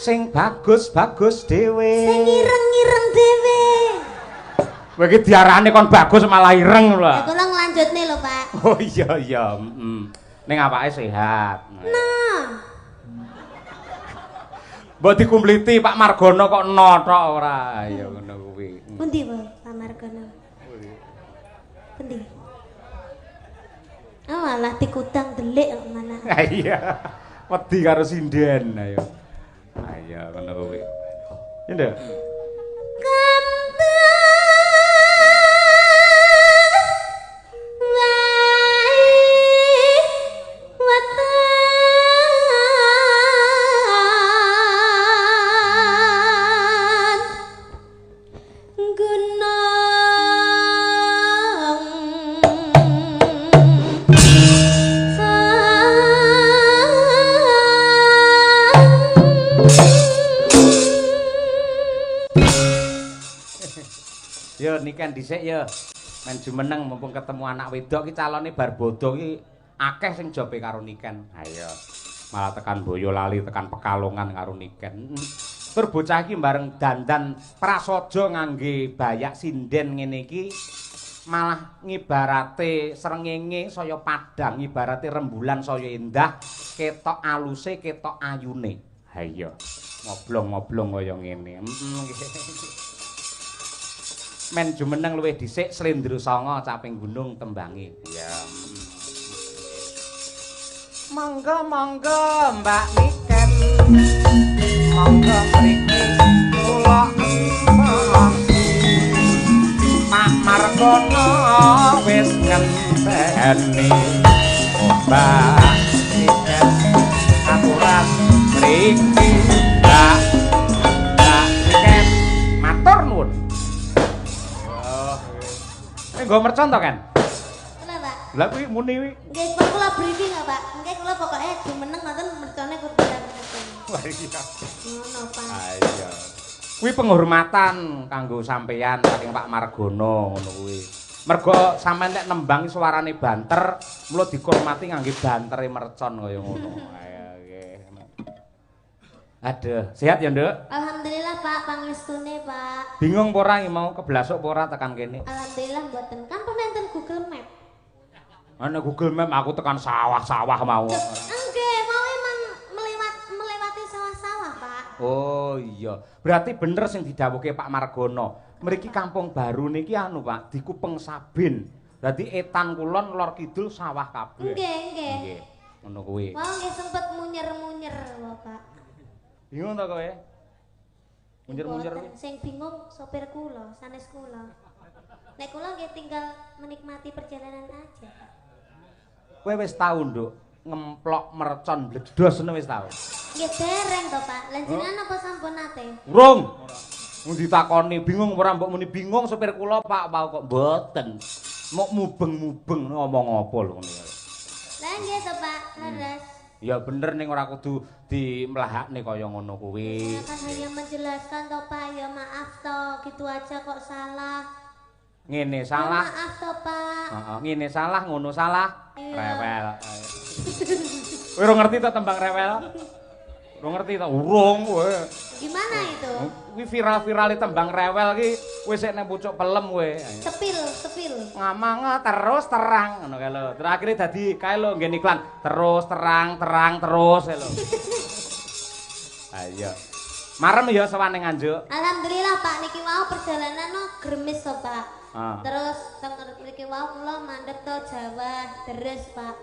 Sing bagus-bagus dhewe. Sing ireng-ireng dhewe. Kowe iki diarani kon bagus malah ireng lho. Ya kula nglanjutne lho, Pak. Oh iya iya, Ning awake sehat. Nah. Mbok dikumpliti Pak Margono kok no tok ora. Ya ngono kuwi. Pundi, Pak Margono? Pundi? Oh, malah dikutang delik kok malah. Iya. Wedi karo sinden ayo. Ayo ngono kuwi. Ya ndak? Yo niken dhisik yo. Men jumeneng mumpung ketemu anak wedok ki calone bar bodho ki akeh sing jobe karo niken. Ayo. Malah tekan Boyolali, tekan Pekalongan karo niken. Tur bocah iki bareng dandan prasaja ngangge bayak sinden ngene iki malah ngibarate srengenge saya padhang, ngibarate rembulan saya endah, ketok aluse, ketok ayune. Ha iya. Ngoblong-ngoblong kaya ngene. Men jumeneng luwih dhisik Slendra Sanga caping gunung tembangi. Ya. Monggo-monggo Mbak Niken. Monggo mriki kula empang. Pak Margono wis ngenteni. Mbak Niken aturan mriki. Mbak Niken matur nuwun. Nggo mercon to kan? Lha, Pak. Lah kuwi muni kuwi. Nggih, Pak kula briefing ya, Pak. Nggih kula pokoke jumeneng ngoten mercone kudu ngoten. Wah iya. Ngono, Pak. Ah iya. Kuwi penghormatan kanggo sampeyan saking Pak Margono ngono kuwi. Mergo sampean nek nembang suarane banter, mula dihormati ngangge bantere mercon kaya ngono. Ayo nggih. Aduh, sehat ya, Nduk? Alhamdulillah, Pak, pangestune, Pak. Bingung apa ora mau keblasuk apa ora tekan kene? Alhamdulillah mboten. Kan pernah Google Map. Ana Google Map aku tekan sawah-sawah mau. Nggih, mau emang melewati sawah-sawah, Pak. Oh iya, berarti bener sing didhawuhke Pak Margono. Mriki Kampung Baru niki anu Pak, dikupeng Sabin. Dadi etan kulon lor kidul sawah kabeh. Nggih, nggih. Nggih, ngono kuwi. Mau nggih sempet munyer-munyer lho, Pak. Bingung to kowe? Munyer-munyer kuwi. Sing bingung sopir kula, sanes kula. Nek kula nggih tinggal menikmati perjalanan aja, Pak. Kowe wis tau, Nduk, ngemplok mercon bledhos ngono wis tau? Nggih dereng to, Pak. Lan jenengan apa sampun nate? Urung. Mung ditakoni bingung ora mbok muni bingung sopir kula Pak mau kok mboten. Mok mubeng-mubeng ngomong apa lho ngono. Lah nggih to, Pak. Leres. Ya bener ning ora kudu dimlahakne kaya ngono kuwi. Saya kan hanya menjelaskan to, Pak. Ya maaf to, gitu aja kok salah. Ngene salah. Ya, maaf to, Pak. Heeh, ngene salah, ngono salah. Iya. Rewel. Kowe ora ngerti to tembang rewel? Ora ngerti to? Urung kowe. Gimana itu? Kuwi viral-virale tembang rewel ki wis nek nang pucuk pelem kowe. Sepil. Ngomong terus terang ngono kae lho. Terus akhire dadi kae lho nggen iklan terus terang terus lho. Ayo. Marem ya sawane Nganjuk. Alhamdulillah Pak niki wau perjalanan no gremis to Pak. Ah. Terus teng mriki wau kula mandheg to Jawa deres Pak.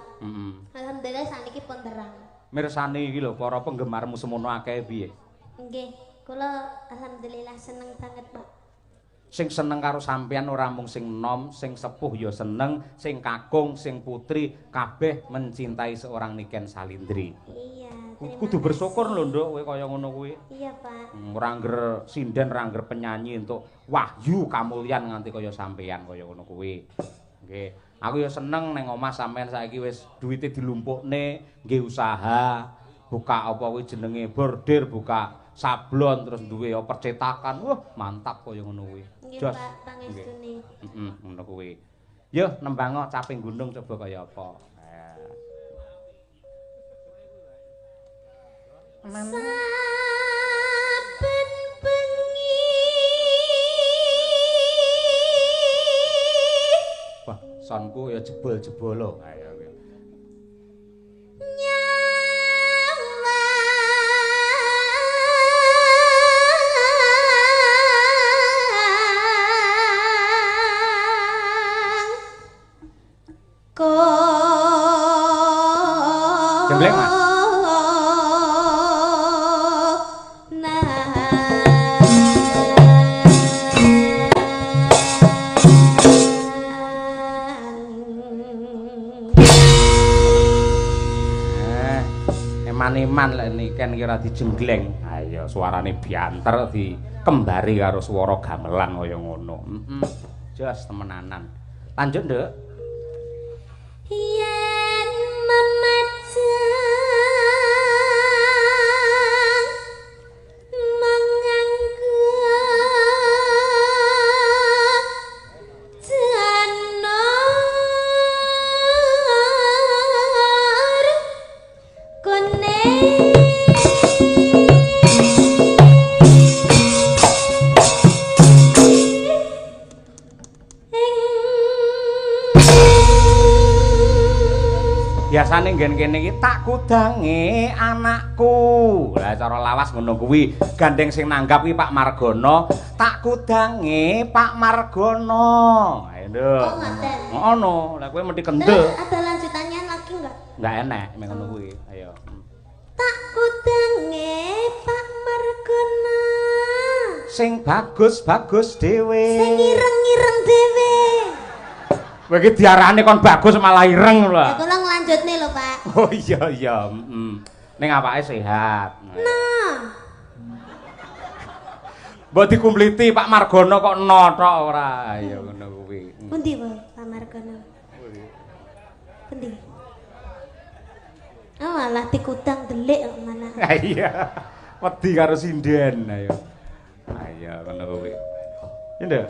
Alhamdulillah saniki pun terang. Mirsani iki lho para penggemarmu semono akeh piye? Nggih, kula alhamdulillah seneng banget Pak. Sing seneng karo sampeyan ora mung sing enom, sing sepuh ya seneng, sing kakung, sing putri kabeh mencintai seorang Niken Salindri. Iya, Kudu bersyukur lho, Nduk, kowe kaya ngono kuwi. Iya, Pak. Ora ngger sinden, ora ngger penyanyi untuk wahyu kamulyan nganti kaya sampeyan kaya ngono kuwi. Nggih. Aku ya seneng ning omah sampeyan saiki wis duwite dilumpukne, nggih usaha, buka apa kuwi jenenge bordir, buka sablon terus duwe percetakan. Wah, mantap kaya ngono kuwi. Nggih, Pak, pangestune. Ngono kuwi. Yo nembang caping gunung coba kaya apa. Sayang sonku ya jebol-jebol lho. Ayo. Jembleng, Mas. Eman-eman lek niken kira dijenggleng. Ayo suarane bianter dikembari karo swara gamelan kaya ngono. Jos temenanan. Lanjut, Nduk. Yen memajang menganggo janur kuning biasane nggen kene iki tak kudange anakku. Lah cara lawas ngono kuwi. Gandeng sing nanggap kuwi Pak Margono, tak kudange Pak Margono. Ayo, Nduk. Oh, ngaten. Ngono. Lah kowe mesti kendel. Ada lanjutannya lagi enggak? Enggak enek mek ngono kuwi. Ayo. Tak kudange Pak Margono. Sing bagus-bagus dhewe. Sing ireng-ireng dhewe. Kowe iki diarani kon bagus malah ireng lho. Ya kula nglanjutne lho, Pak. Oh iya iya, Ning awake sehat. Nah. Mbok dikumpliti Pak Margono kok no tok ora. Ya ngono kuwi. Pundi wae Pak Margono? Pundi? Oh, malah dikutang delik kok malah. Ha iya. Wedi karo sinden ayo. Ayo ngono kuwi. Ya Nduk.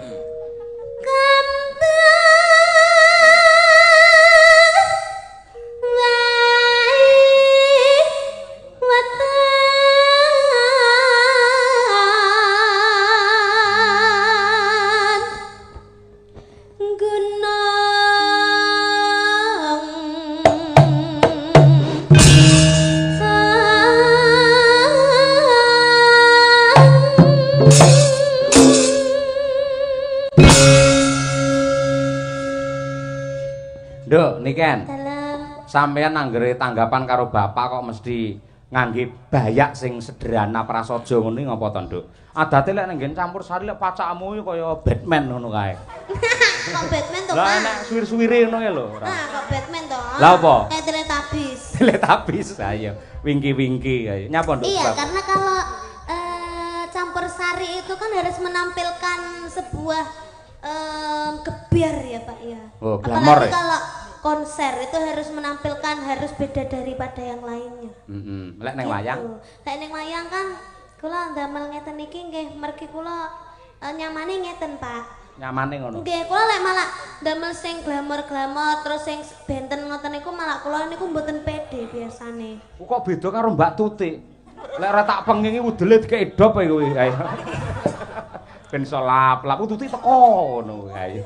Nduk, niken. Sampeyan anggere tanggapan karo bapak kok mesti ngangge bayak sing sederhana prasaja ngono ngapa to, Nduk? Adate lek nenggen campur sari lek pacakmu kaya Batman ngono kae. Kok Batman to, Pak? Lah nek suwir-suwire ngono ya lho. Ah, kok Batman to? Lah apa? Teletubbies. Teletubbies ayo. Winki-winki ayo. Nyapa, Nduk? Iya, karena kalau campur sari itu kan harus menampilkan sebuah gebiar ya, Pak ya. Oh, glamor. Apalagi kalau konser itu harus menampilkan harus beda daripada yang lainnya. Lek ning wayang. Lek ning wayang kan kula ndamel ngeten iki nggih mergi kula nyamane ngeten, Pak. Nyamane ngono. Nggih, kula lek malah ndamel sing glamor-glamor terus sing benten ngoten niku malah kula niku mboten pede biasane. Kok beda karo Mbak Tutik? Lek ora tak pengingi udele dikek edop ae kowe. Ayo. Ben iso lap-lap Tutik teko ngono ayo.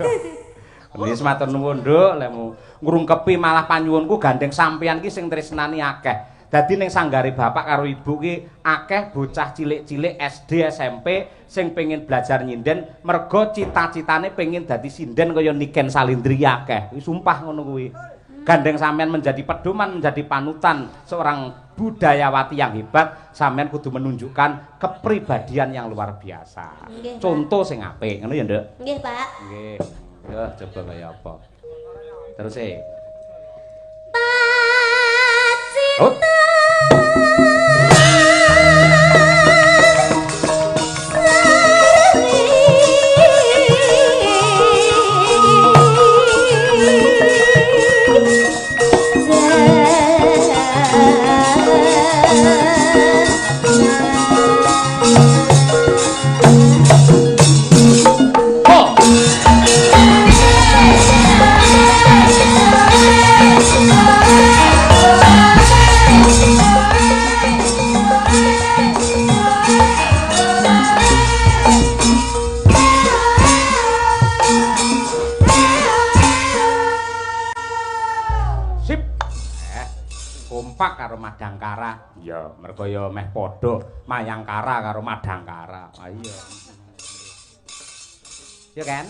Wis matur nuwun, Nduk, lemu ngrungkepi malah panyuwunku gandeng sampeyan ki sing tresnani akeh. Dadi ning sanggare bapak karo ibu ki akeh bocah cilik-cilik SD, SMP sing pengin belajar nyinden merga cita-citane pengin dadi sinden kaya Niken Salindri akeh. Sumpah ngono kuwi. Gandeng sampeyan menjadi pedoman, menjadi panutan seorang budayawati yang hebat, sampeyan kudu menunjukkan kepribadian yang luar biasa. Contoh sing apik, ngono ya, Nduk? Nggih, Pak. Nggih. Yo coba kaya apa. Terus e. Oh. kompak karo Madangkara. Ya, mergo ya meh padha Mayangkara karo Madangkara. Ah iya. Ya kan?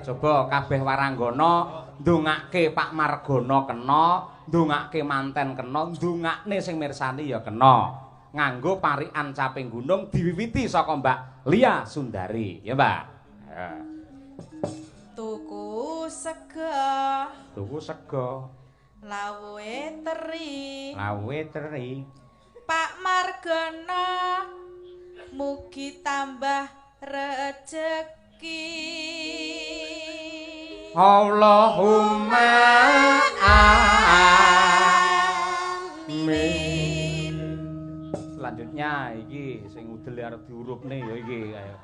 Coba kabeh waranggana ndongake Pak Margana kena, ndongake manten kena, ndongakne sing mirsani ya kena. Nganggo parikan caping gunung diwiwiti saka Mbak Lia Sundari, ya Mbak. Ya. Tuku sego. Tuku sego. Lawuhe teri. Lawuhe teri. Pak Margana mugi tambah rejeki. Allahumma amin. Selanjutnya iki sing udel arep diurupne ya iki ayo.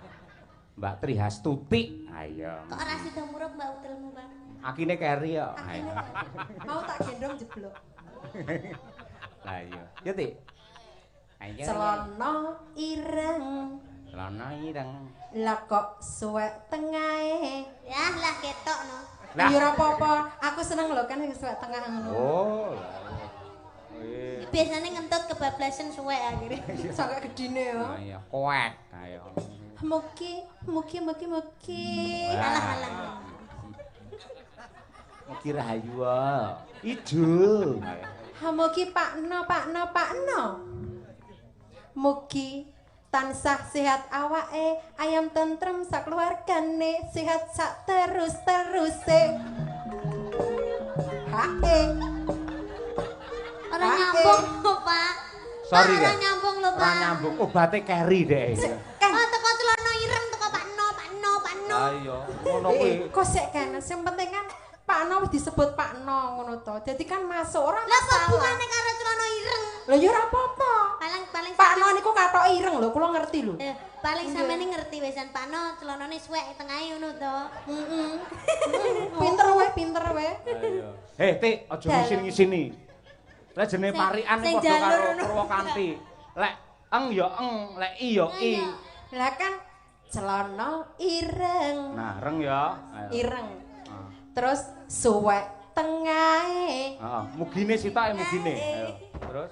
Mbak Trihastuti. Ayo. Kok ora sida murup Mbak udelmu, Mbak? Akine keri ya. Ayo. Mau tak gendong jeblok. Lah iya. Ya, Tik. Ayo. Celana ireng. Celana ireng. Lah kok suwek tengahe. Ya, lah ketok no. Lah. Ya ora apa-apa, aku seneng lho kan sing suwek tengah ngono. Oh. Biasanya ngentut kebablasan suwek akhirnya. Sangat gedine yo. Nah, iya, koek. Ayo. Mugi. Alah. Mugi rahayu. Ijo. Mugi Pakno. Mugi tansah sehat awake, ayam tentrem sakeluargane, sehat sak terus-teruse. Hae. Ora nyambung lho, Pak. Sorry, Ora Kak. nyambung lho, Pak. Ora nyambung. Obate keri deh. Oh, teko celana ireng teko Pak No. Ayo, ngono kuwi. Kok sik kan, sing penting kan Pakno wis disebut Pakno ngono to. Dadi kan masuk ora Lah apa masalah. hubungane karo celana ireng? Lho ya ora apa-apa. Paling Pakno niku katok ireng lho, kula ngerti lho. paling sampeyan ngerti wesan Pak No, celanane suwek tengahe ngono to. Pinter wae. Ayo. Tik, aja ngisin-ngisini. Lah jenenge parikan sing padha karo jalur. Purwakanthi. Lek eng ya eng, lek i ya i. Lah kan celana ireng. Nah, reng ya. Ayo. Ireng. Terus suwek tengahe. Heeh, mugine sitoke mugine. Ayo. Terus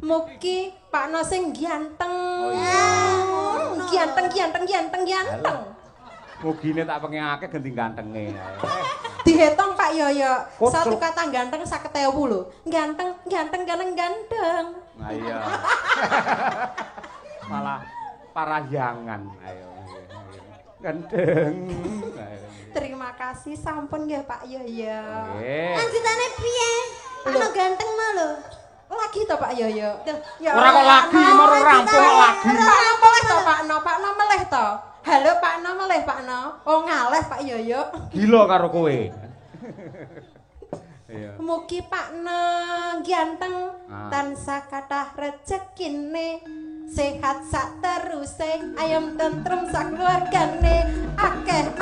Mugi Pakno sing ganteng. Oh iya. Ganteng. mugine tak pengen akeh ganti gantenge. Ayo. Dihitung Pak Yoyo. Kok Satu kata ganteng 50.000 lho. Ganteng. Nah iya. Malah parahyangan. Ayo. Ganteng. Ayo. Terima kasih sampun nggih Pak Yoyo. Nggih. Lanjutane piye? Ono ganteng mah lho. Lagi to Pak Yoyo. Ya Ora kok lagi, moro rampung kok lagi. Pakno meleh to Pakno meleh to. Halo Pakno meleh Pakno. Oh ngaleh Pak Yoyo. Gila karo kowe. Iya. Mugi Pakno ganteng tansah kathah rejekine. Sehat sak teruse, ayam tentrem sak keluargane, akeh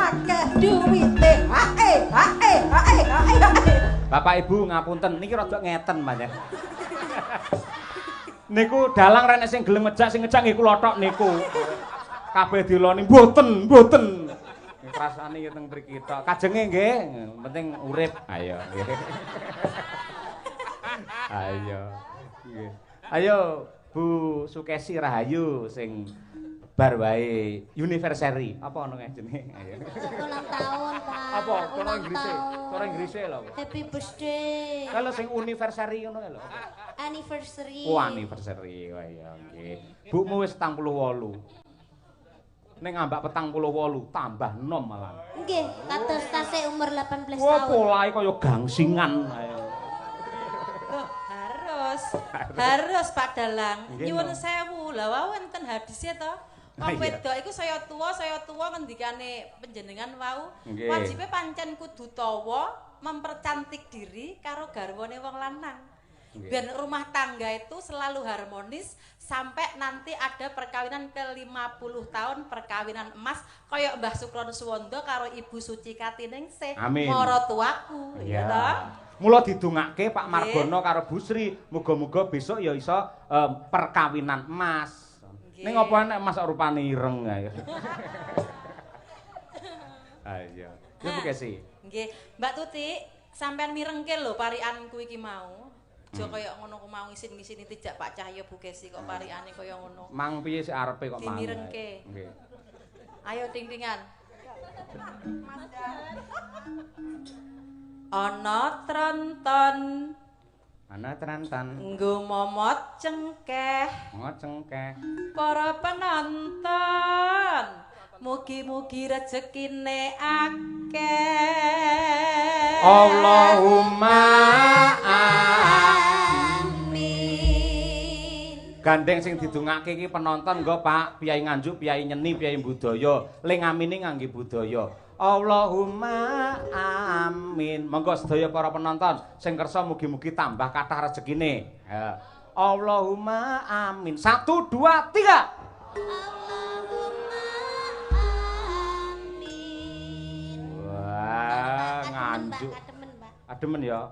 duwite. Hae. Bapak Ibu ngapunten niki rada ngeten banyak. Niku dalang rene sing gelem ngejak sing ngejak nggih kula tok niku. Kabeh diloni mboten. Rasane teng mriki tok. Kajenge nggih, penting urip. Ayo nggih. Nggih. Ayo Bu Sukesi Rahayu sing bar wae anniversary. Apa ono jenenge? Ayo. Ulang tahun, Pak. Apa? Cara Ulang Inggrise. tahun. Cara Inggrise lho. Happy birthday. Kalau sing anniversary ngono lho. Anniversary. Oh, anniversary. Wah iya nggih. Bukmu wis 48. Ning ambak 48 tambah nom malah. Nggih, kados tasih umur 18 Wah, tahun. polahe kaya gangsingan. Ayo. Loh, harus Pak Dalang. Nggih, Nyuwun no. sewu. Lah wau wonten hadise to. Ah, Wong iya. wedok iku saya tuwa ngendikane panjenengan wau. Nggih. Wajibe pancen kudu tawa mempercantik diri karo garwane wong lanang. Biar rumah tangga itu selalu harmonis sampai nanti ada perkawinan ke-50 tahun perkawinan emas kaya Mbah Sukron Suwondo karo Ibu Suci Katiningsih maratuaku ya toh. Mula didongake Pak Margono karo Bu Sri, muga-muga besok ya iso perkawinan emas. Ning apa nek emas rupane ireng ae. Ayo. Ya Bu sih. Nggih, Mbak Tuti, sampean mirengke lho parikanku iki mau. Aja kaya ngono ku mau ngisin-ngisini tijak Pak Cahyo Bu Gesi kok parikane kaya ngono. Mang piye sik arepe kok mang. Dimirengke. Nggih. Ayo ting-tingan. Ana tronton. Ana tronton. Nggo momot cengkeh. Momot cengkeh. Para penonton. Mugi-mugi rezekine akeh. Allahumma amin. Gandeng sing didongake iki penonton nggo Pak, Piyai Nganjuk, Piyai Nyeni, Piyai Budaya. Ling amine ngangge budaya. Allahumma amin. Monggo sedaya para penonton sing kersa mugi-mugi tambah kathah rezekine. Ya. Allahumma amin. 1 2 3. Nganjuk. Ademen ya.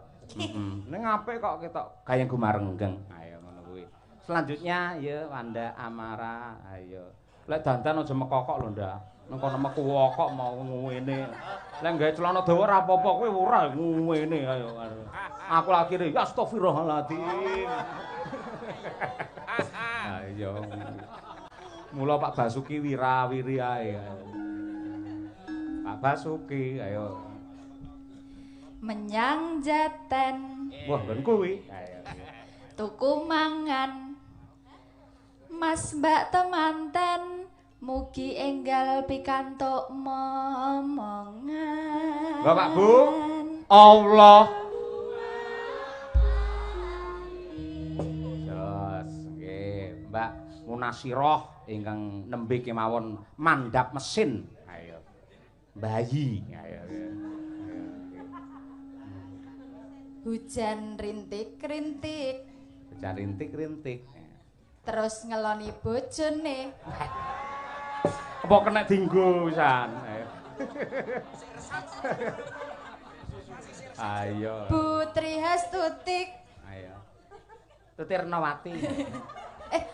Ning apik kok ketok gayeng gumarenggeng. Ayo ngono kuwi. Selanjutnya ya Wanda Amara. Ayo. Lek dandan aja mekokok lho, Ndak. Nang kono meku kok mau ngene. Lek gawe celana dawa ora apa-apa kowe ora ngene ayo. Aku lagi re astagfirullahaladzim. Ayo. Mula Pak Basuki wirawiri ae. Pak Basuki ayo. Menyang Jaten. Wah, ben kuwi. Ayo. Tuku mangan. Mas Mbak temanten mugi enggal pikantuk momongan. Bapak Bu, Allah. Terus nggih, Mbak Munasirah ingkang nembe kemawon mandhap mesin. Ayo. Bayi. Ayo. Hujan rintik-rintik. Hujan rintik-rintik. Terus ngeloni bojone. Apa kena dinggo pisan? Ayo. Putri Hastutik. Ayo. Tuti Renawati.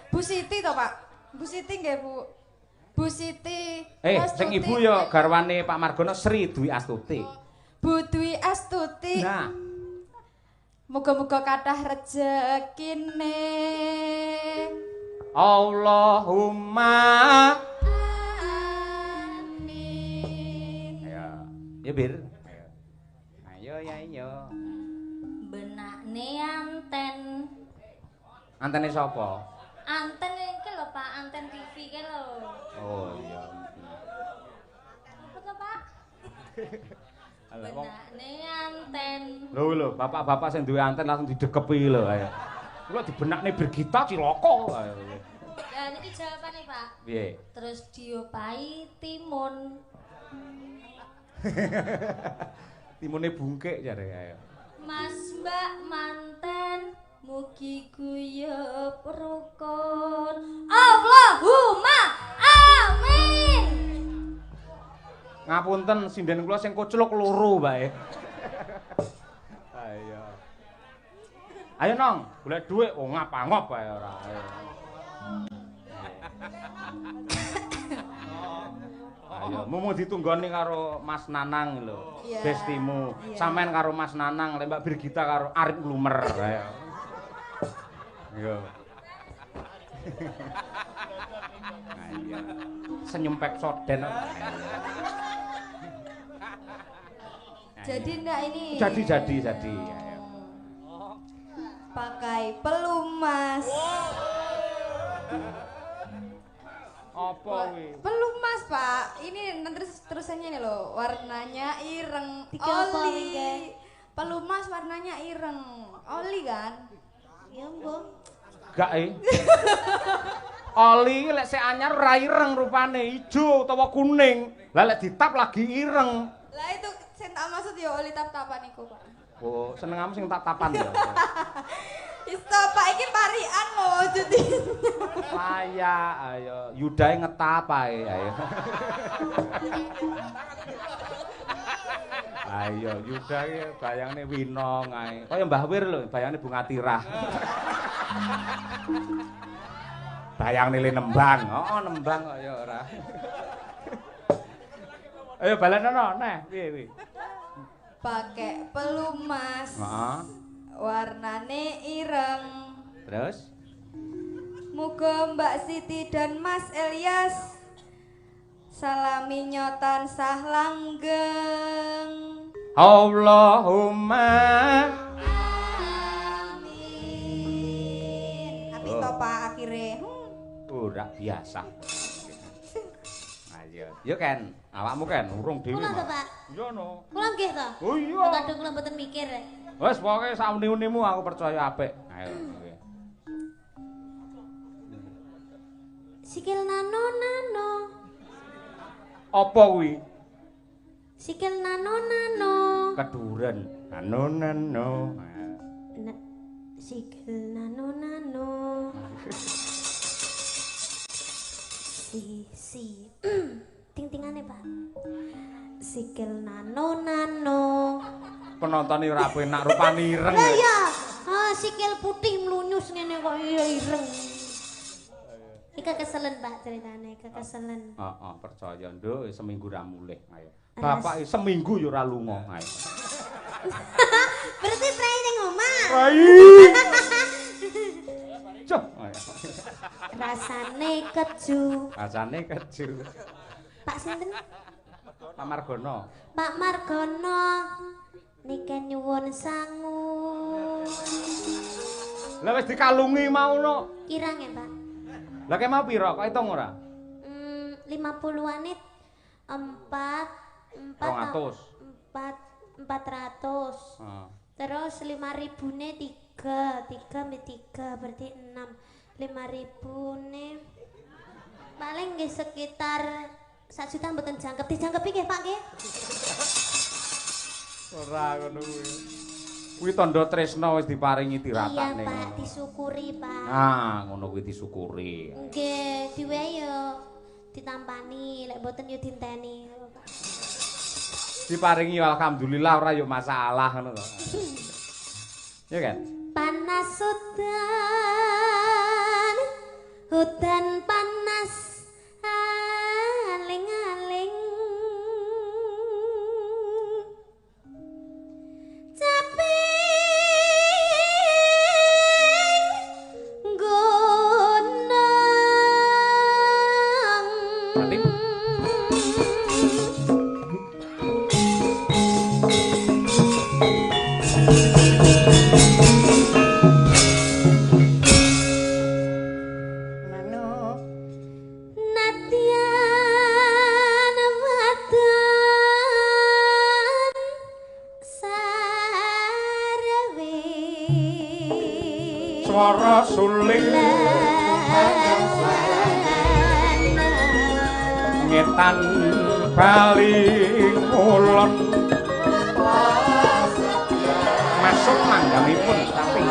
Bu Siti toh, Pak? Bu Siti nggih, Bu. Bu Siti. Sing ibu ya garwane Pak Margono Sri Dwi Astuti. Bu Dwi Astuti. Nah. Muga-muga kathah rezekine. Allahumma amin. Ayo. Ya Bir. Ayo ya iya. Benakne anten. Antene sapa? Anten iki lho Pak, anten TV iki lho. Oh iya. Apa to Pak? Benakne anten. Lho, bapak-bapak sing duwe anten langsung didekepi lho ayo. Kula dibenakne Birgita Cilaka. Ayo. Ya niki jawabane Pak. Piye? Terus diopahi timun. Timune bungkek jare ayo. Mas Mbak manten mugi guyub rukun. Allahumma amin. Ngapunten sinden kula sing kucluk loro bae. Ayo. Ayo Nong, golek dhuwit oh ngap-ngap ae ora. Ayo. Ayo, mumu ditunggoni karo Mas Nanang lho. Iya. Bestimu. Sampean karo Mas Nanang, Mbak Birgita karo Arif Lumer. Ayo. Yo. Ayo. Senyum pek soden. Jadi ndak ini? Jadi. Ayo. Pakai pelumas. Apa kuwi? Pelumas, Pak. Ini terusannya nih loh. Warnanya ireng. Tiga apa, Oli. Wingge? Pelumas warnanya ireng. Oli kan? Ya mbok. Gak Oli lek sik anyar ora ireng rupane, ijo utawa kuning. Lah lek ditap lagi ireng. Lah itu saya tak maksud ya oli tap-tapan niku, Pak. Oh, senengamu sing tak tapan ya. Isto Pak iki parian lho jadi. Saya ayo yudahe ngetap ae ayo. Ayo Yuda ki bayangne Winong ae. Kaya Mbah Wir lho, bayangne Bunga Tirah. Bayangne Le Nembang. Oh, nembang kok ya ora. Ayo balenono neh piye. Pakai pelumas. Heeh. Warnane ireng. Terus Muga Mbak Siti dan Mas Elias salami nyotan sah langgeng. Allahumma amin. Tapi to Pak akhire. Ora biasa. Ayo. Yo Ken, awakmu Ken urung dhewe. Kula to, Pak? Yo no. Kula nggih to? Oh iya. Kadang kula mboten mikir. Wes pokoke sak uni-unimu aku percaya apik. Ayo. Sikil nano. Apa kuwi? Sikil nano. Keduren. Nano. Sikil nano. Si. Ting-tingane, Pak. Sikil nano. Penonton ora penak rupane ireng. Lah iya. Sikil putih mlunyus ngene kok ireng. Ika keselen Pak ceritane, keselen. Heeh, percaya nduk seminggu ra mulih. Ayo. Bapak seminggu yo ora lunga. Ayo. Berarti prai ning omah. Prai. Cuk. Rasane keju. Rasane keju. Pak sinten? Pak Margono. Pak Margono. Niki nyuwun sangu. Lah wis dikalungi mau no. Kirang ya, Pak? Lah kek mau pira? Kok hitung ora? 50-an 400. Terus 5.000-ne 3 berarti 6. 5.000-ne paling nggih sekitar 1 juta mboten jangkep. Dijangkepi nggih, Pak nggih? Ora ngono kuwi. Kuwi tandha tresna wis diparingi tiratakne. Iya, Pak, disyukuri, Pak. Ah, ngono kuwi disyukuri. Nggih, diwehi yo ditampani, lek mboten yo dinteni. Diparingi alhamdulillah ora yo masalah ngono to. Ya kan? Panas hutan panas aling-aling caping gunung. Berarti swara suling ngetan bali ngulon masuk manggamipun tapi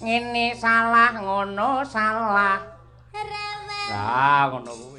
ngene salah ngono salah rewel lah ngono